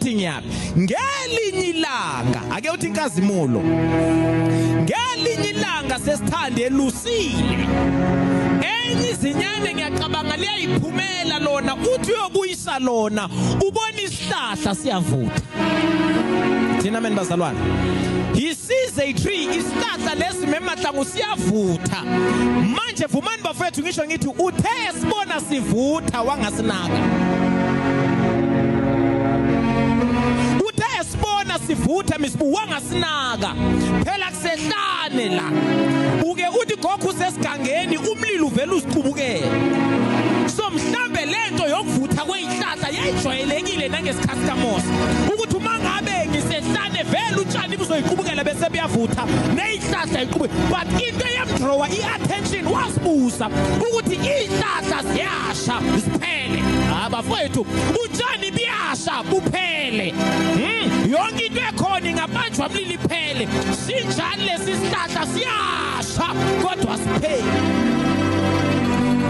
ukuthi ngiyaphi ngelinye ilanga ake uthi inkazimulo ngelinye ilanga sesithande elusile enye izinyane ngiyacabanga liyayiphumela lona uthi uyobuyisa lona ubona isihlahla siyavutha thina manje bazalwane he sees a tree isihlahla lesimemahlangu siyavutha manje vumani bafethu ngisho ngithi uthe sibona sivutha wangasinaka uthe sibona sivutha misibu wangasinaka phela kusehlane la uke uthi gogo sesigangeni umlilo uvela usiqhubukele so mhlambe lento yokuvutha kwezihlahla yayijwayelekile nangesikhathi kaMose ukuthi uma ngabe ngisehlane vele utshani buzoyiqhubukela bese buyavutha nezihlahla iqhube but into eyamdrawa iattention wasibusa ukuthi izihlahla ziyasha siphele abafowethu utshani biyasha buphele yonke into ekhona ingabanjwa umlilo iphele sinjani lesi sihlahla siyasha kodwa siphele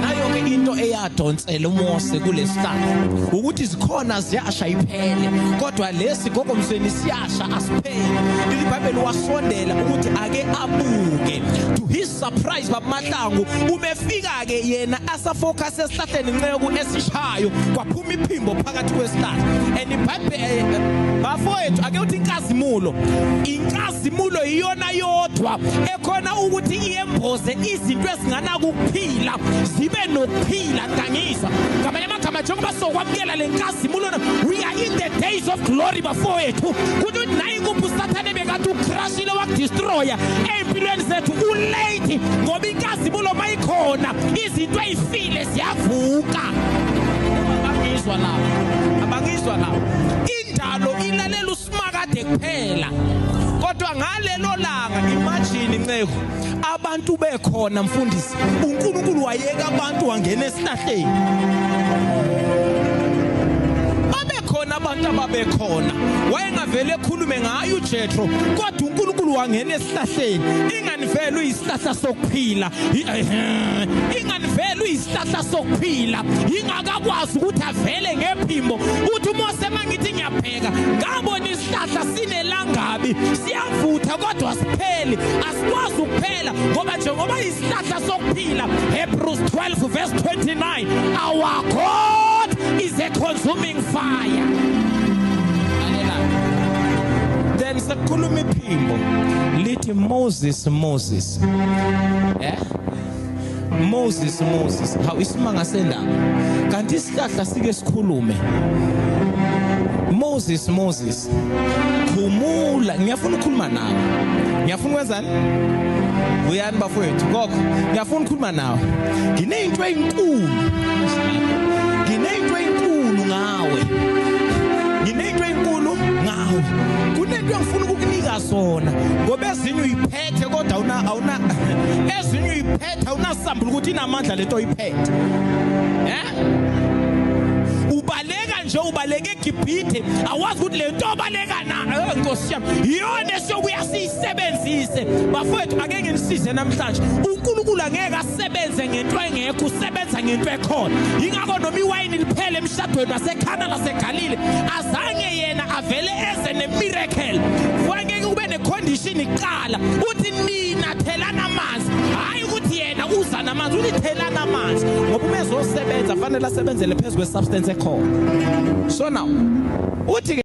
nayo into eyadonsela uMose kulesihlahla ukuthi zikhona ziyasha iphele kodwa lesi gokomsweni siyasha asiphele iBhayibheli wasondela ukuthi ake abuke to his surprise babamahlangu umefika ke yena asafocus esihlahleni inceku esishayo kwaphuma iphimbo phakathi kwesihlahla and iBhayibheli bafowethu ake uthi inkazimulo iyona yodwa ekhona ukuthi iyemboze izinto ezingana ukuphila zibe nokuphila ngangizwa ngamanye amagama njengoba sokwamukela lenkazimulo we are in the days of glory bafowethu kuthi nayi kuphi Sathane bekade ucrashile wakudestroya empilweni zethu ulate ngoba inkazimulo mayikhona izinto ezifile ziyavuka abangizwa lapho indalo ilalela usimakade kuphela kodwa ngalelo langa imagine inceko abantu bekhona mfundisi uNkulunkulu wayeka abantu wangena esihlahleni babekhona abantu ababekhona wayengavele ekhulume ngayo uJethro kodwa uNkulunkulu wangena esihlahleni inganivele uyisihlahla sokuphila inganivele uyisihlahla sokuphila ingakakwazi ukuthi avele ngephimbo uthi uMose mangithi ngiyabheka ngabona isihlahla sinelangabi siyavutha kodwa siphele asikwazi ukuphela ngoba njengoba isihlahla sokuphila Hebrews 12 verse 29 our God is a consuming fire. Then sakhuluma iphimbo lithi Moses Moses how isimanga sendaba kanti isihlahla sike sikhulume Moses khumula ngiyafuna ukukhuluma nawe ngiyafuna kwenzani uyani bafowethu gogo ngiyafuna ukukhuluma nawe nginento ezinkulu ngawe kunento engifuna ukukunika sona ngoba ezinye uyiphethe kodwa awuna ezinye uyiphethe awunasambula ukuthi inamandla lento oyiphethe ubaleke eGibhithe awazi ukuthi lento obaleka na Nkosi yami iyona sokuya siyisebenzise bafowethu ake nginisize namhlanje uNkulunkulu angeke asebenze ngento engekho usebenza ngento ekhona ingakho noma iwayini liphele emshadweni waseKhana laseGalile azange yena avele eze nemiracle ngeke kube necondition iqala uthi nina thelana amanzi hayi ukuthi yena uza namanzi ulithelana amanzi ngoba umezosebenza fanele asebenzele phezulu kwesubstance ekhona so now uthi